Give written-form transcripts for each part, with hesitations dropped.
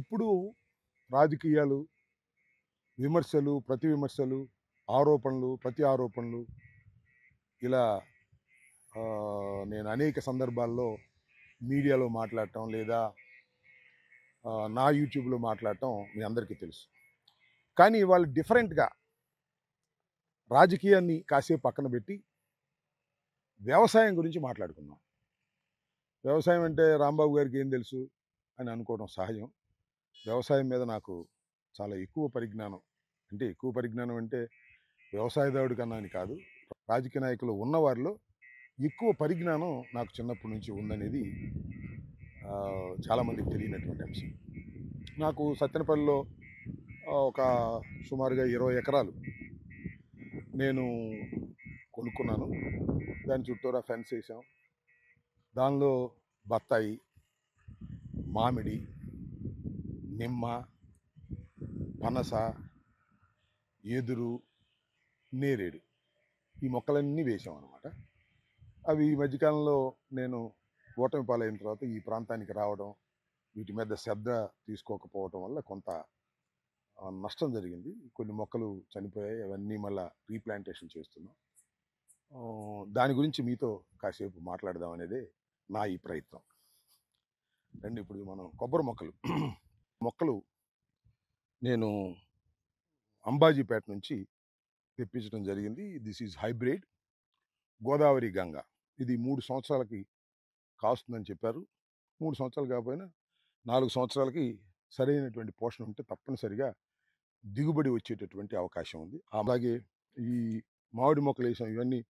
ఇప్పుడు రాజకీయాలు, విమర్శలు, ప్రతి విమర్శలు, ఆరోపణలు, ప్రతి ఆరోపణలు ఇలా నేను అనేక సందర్భాల్లో మీడియాలో మాట్లాడటం లేదా నా యూట్యూబ్లో మాట్లాడటం మీ అందరికీ తెలుసు. కానీ వాళ్ళు డిఫరెంట్గా రాజకీయాన్ని కాసేపు పక్కన పెట్టి వ్యవసాయం గురించి మాట్లాడుకుందాం. వ్యవసాయం అంటే రాంబాబు గారికి ఏం తెలుసు అని అనుకోవడం సహజం. వ్యవసాయం మీద నాకు చాలా ఎక్కువ పరిజ్ఞానం, అంటే ఎక్కువ పరిజ్ఞానం అంటే వ్యవసాయదారుడి కన్నా అని కాదు, రాజకీయ నాయకులు ఉన్నవారిలో ఎక్కువ పరిజ్ఞానం నాకు చిన్నప్పటి నుంచి ఉందనేది చాలామందికి తెలియనటువంటి అంశం. నాకు సత్తెనపల్లిలో ఒక సుమారుగా 20 ఎకరాలు నేను కొనుక్కున్నాను. దాని చుట్టూరా ఫెన్స్ వేసాం. దానిలో బత్తాయి, మామిడి, నిమ్మ, పనస, ఎదురు, నేరేడు ఈ మొక్కలన్నీ వేసాం అన్నమాట. అవి ఈ మధ్యకాలంలో నేను ఓటమి పాలైన తర్వాత ఈ ప్రాంతానికి రావడం, వీటి మీద శ్రద్ధ తీసుకోకపోవడం వల్ల కొంత నష్టం జరిగింది. కొన్ని మొక్కలు చనిపోయాయి. అవన్నీ మళ్ళీ రీప్లాంటేషన్ చేస్తున్నాం. దాని గురించి మీతో కాసేపు మాట్లాడదాం అనేదే నా ఈ ప్రయత్నం. రండి, ఇప్పుడు మనం కొబ్బరి మొక్కలు నేను అంబాజీపేట నుంచి తెప్పించడం జరిగింది. This is hybrid Godavari Ganga. ఇది 3 సంవత్సరాలకి కాస్తుందని చెప్పారు. 3 సంవత్సరాలు కాకపోయినా 4 సంవత్సరాలకి సరైనటువంటి పోషణ ఉంటే తప్పనిసరిగా దిగుబడి వచ్చేటటువంటి అవకాశం ఉంది. అలాగే ఈ మామిడి మొక్కలు వేసాం, ఇవన్నీ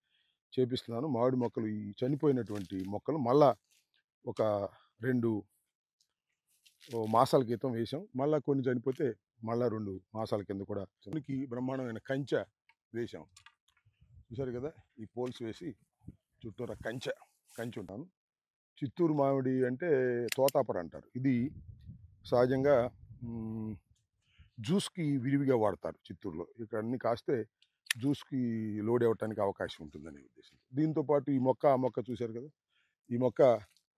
చేపిస్తున్నాను. మామిడి మొక్కలు, ఈ చనిపోయినటువంటి మొక్కలు మళ్ళా ఒక 2 మాసాల క్రితం వేసాం. మళ్ళీ కొన్ని చనిపోతే మళ్ళీ 2 మాసాల కింద కూడా దీనికి బ్రహ్మాండమైన కంచె వేసాం. చూసారు కదా, ఈ పోల్స్ వేసి చుట్టూరా కంచె ఉంటాను. చిత్తూరు మామిడి అంటే తోతాపర అంటారు. ఇది సహజంగా జ్యూస్కి విరివిగా వాడతారు చిత్తూరులో. ఇక్కడ అన్ని కాస్తే జ్యూస్కి లోడ్ అవ్వటానికి అవకాశం ఉంటుందనే ఉద్దేశం. దీంతోపాటు ఈ మొక్క చూశారు కదా, ఈ మొక్క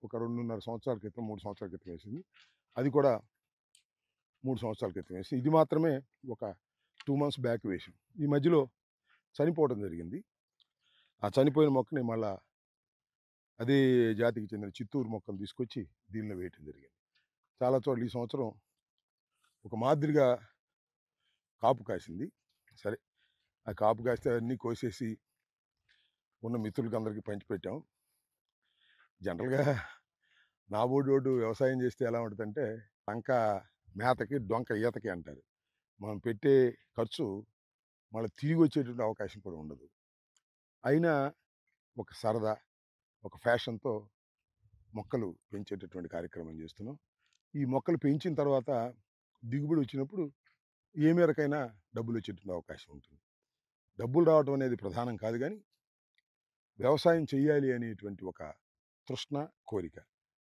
ఒక 2.5 సంవత్సరాల క్రితం 3 సంవత్సరాల క్రితం వేసింది. అది కూడా 3 సంవత్సరాల క్రితం వేసి, ఇది మాత్రమే ఒక 2 months బ్యాక్ వేసాం. ఈ మధ్యలో చనిపోవడం జరిగింది. ఆ చనిపోయిన మొక్కని మళ్ళా అదే జాతికి చెందిన చిత్తూరు మొక్కను తీసుకొచ్చి దీనిలో వేయటం జరిగింది. చాలా చోట్ల ఈ సంవత్సరం ఒక మాదిరిగా కాపు కాసింది. సరే, ఆ కాపు కాస్తే అన్నీ కోసేసి ఉన్న మిత్రులకి అందరికీ పంచిపెట్టాం. జనరల్గా నా బోర్డు వ్యవసాయం చేస్తే ఎలా ఉంటుందంటే, టంక మేతకి డొంక ఈతకి అంటారు. మనం పెట్టే ఖర్చు మళ్ళీ తిరిగి వచ్చేటువంటి అవకాశం కూడా ఉండదు. అయినా ఒక సరదా, ఒక ఫ్యాషన్తో మొక్కలు పెంచేటటువంటి కార్యక్రమం చేస్తున్నాం. ఈ మొక్కలు పెంచిన తర్వాత దిగుబడి వచ్చినప్పుడు ఏ మేరకైనా డబ్బులు వచ్చేటువంటి అవకాశం ఉంటుంది. డబ్బులు రావడం అనేది ప్రధానం కాదు, కానీ వ్యవసాయం చేయాలి అనేటువంటి ఒక తృష్ణ, కోరిక.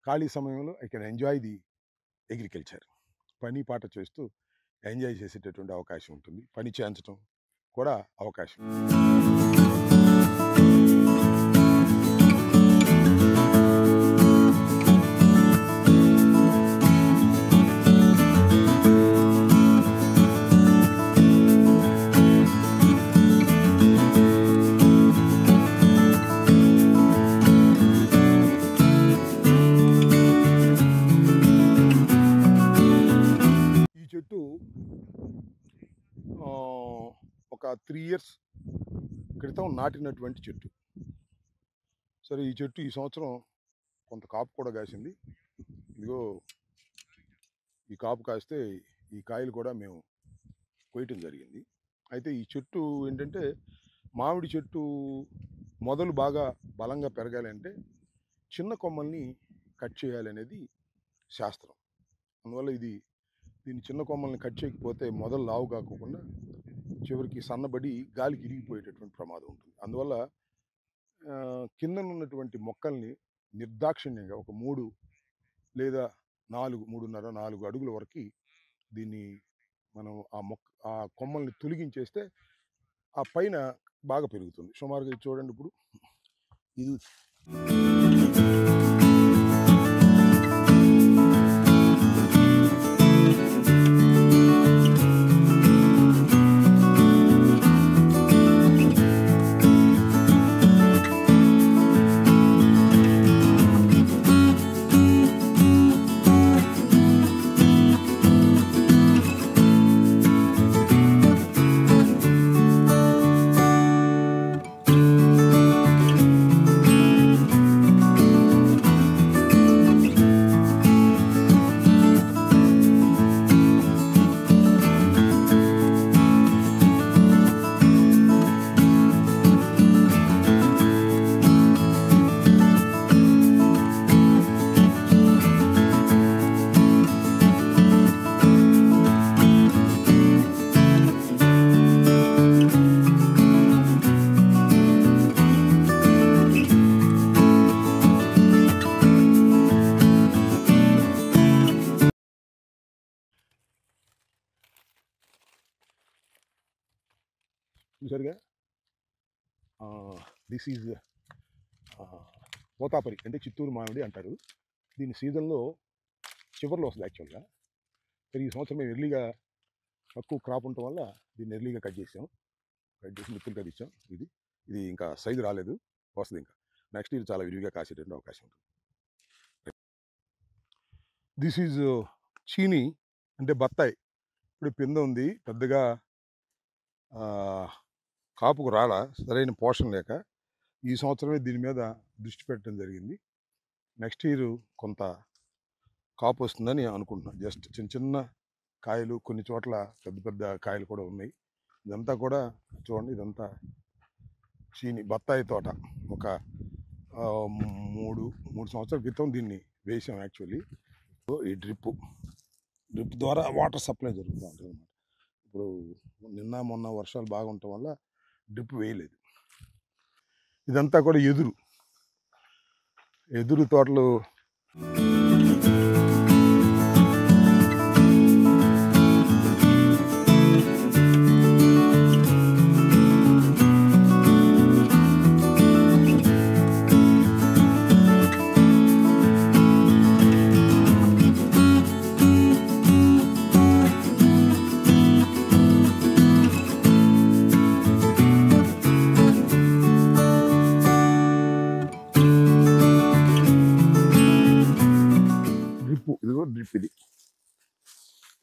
ఖాళీ సమయంలో I can enjoy the agriculture. పని పాట చేస్తూ ఎంజాయ్ చేసేటటువంటి అవకాశం ఉంటుంది. పని చేయించడం కూడా అవకాశం. చెట్టు ఒక 3 years క్రితం నాటినటువంటి చెట్టు. సరే, ఈ చెట్టు ఈ సంవత్సరం కొంత కాపు కూడా కాసింది. ఇదిగో ఈ కాపు కాస్తే ఈ కాయలు కూడా మేము కోయటం జరిగింది. అయితే ఈ చెట్టు ఏంటంటే, మామిడి చెట్టు మొదలు బాగా బలంగా పెరగాలి అంటే చిన్న కొమ్మల్ని కట్ చేయాలనేది శాస్త్రం. అందువల్ల దీని చిన్న కొమ్మల్ని కట్ చేయకపోతే మొదలు లావు కాకుండా చివరికి సన్నబడి గాలికి ఇరిగిపోయేటటువంటి ప్రమాదం ఉంటుంది. అందువల్ల కిందనున్నటువంటి మొక్కల్ని నిర్దాక్షిణ్యంగా ఒక 3 లేదా 4, 3.5, 4 అడుగుల వరకు దీన్ని మనం ఆ కొమ్మల్ని తొలగించేస్తే ఆ పైన బాగా పెరుగుతుంది. సుమారుగా ఇది చూడండి, ఇప్పుడు ఇది చూసారుగా, దిస్ ఈజ్ పోతాపరి అంటే చిత్తూరు మామిడి అంటారు. దీని సీజన్లో చివరిలో వస్తుంది యాక్చువల్గా. మరి ఈ సంవత్సరం మేము ఎర్లీగా తక్కువ క్రాప్ ఉండటం వల్ల దీన్ని ఎర్లీగా కట్ చేసి మిత్తులుగా తీసాం. ఇది ఇంకా సైజు రాలేదు, వస్తుంది. ఇంకా నెక్స్ట్ ఇయర్ చాలా విరివిగా కాసేటువంటి అవకాశం ఉంటుంది. దిస్ ఈజ్ చీనీ అంటే బత్తాయి. ఇప్పుడు పింద ఉంది, పెద్దగా కాపుకు రాలా, సరైన పోషణ లేక ఈ సంవత్సరమే దీని మీద దృష్టి పెట్టడం జరిగింది. నెక్స్ట్ ఇయర్ కొంత కాపు వస్తుందని అనుకుంటున్నాను. జస్ట్ చిన్న చిన్న కాయలు, కొన్ని చోట్ల పెద్ద పెద్ద కాయలు కూడా ఉన్నాయి. ఇదంతా కూడా చూడండి, ఇదంతా చీని బత్తాయి తోట. ఒక 3 సంవత్సరాల క్రితం దీన్ని వేసాం యాక్చువల్లీ. ఈ డ్రిప్ ద్వారా వాటర్ సప్లై జరుగుతూ ఉంటుంది అన్నమాట. ఇప్పుడు నిన్న మొన్న వర్షాలు బాగుండటం వల్ల డ్రిప్ వేయలేదు. ఇదంతా కూడా ఎదురు తోటలు.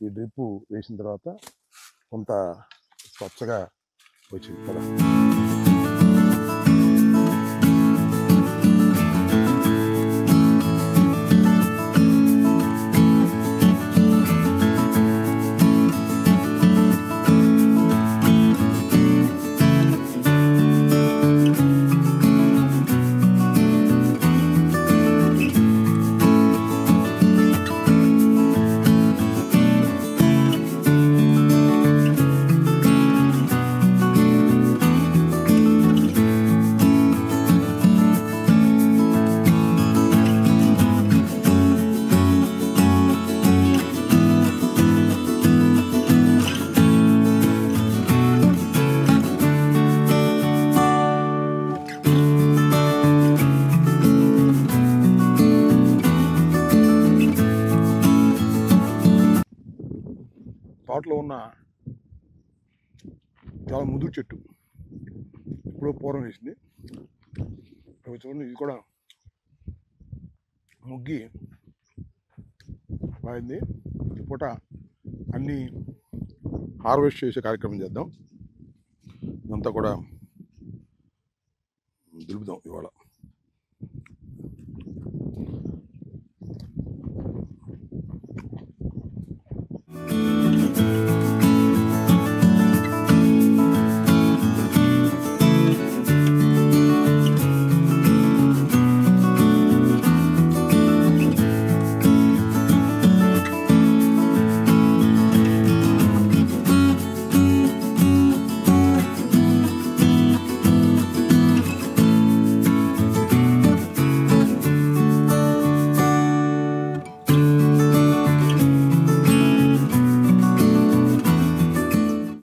ఈ డ్రిప్ వేసిన తర్వాత కొంత స్వచ్ఛగా వచ్చింది కదా. తోటలో ఉన్న చాలా ముదురు చెట్టు, ఇప్పుడు పూర్వం వేసింది. చూడండి, ఇది కూడా ముగ్గి బాగుంది. ఈ పూట అన్నీ హార్వెస్ట్ చేసే కార్యక్రమం చేద్దాం. ఇదంతా కూడా దులుపుదాం ఇవాళ.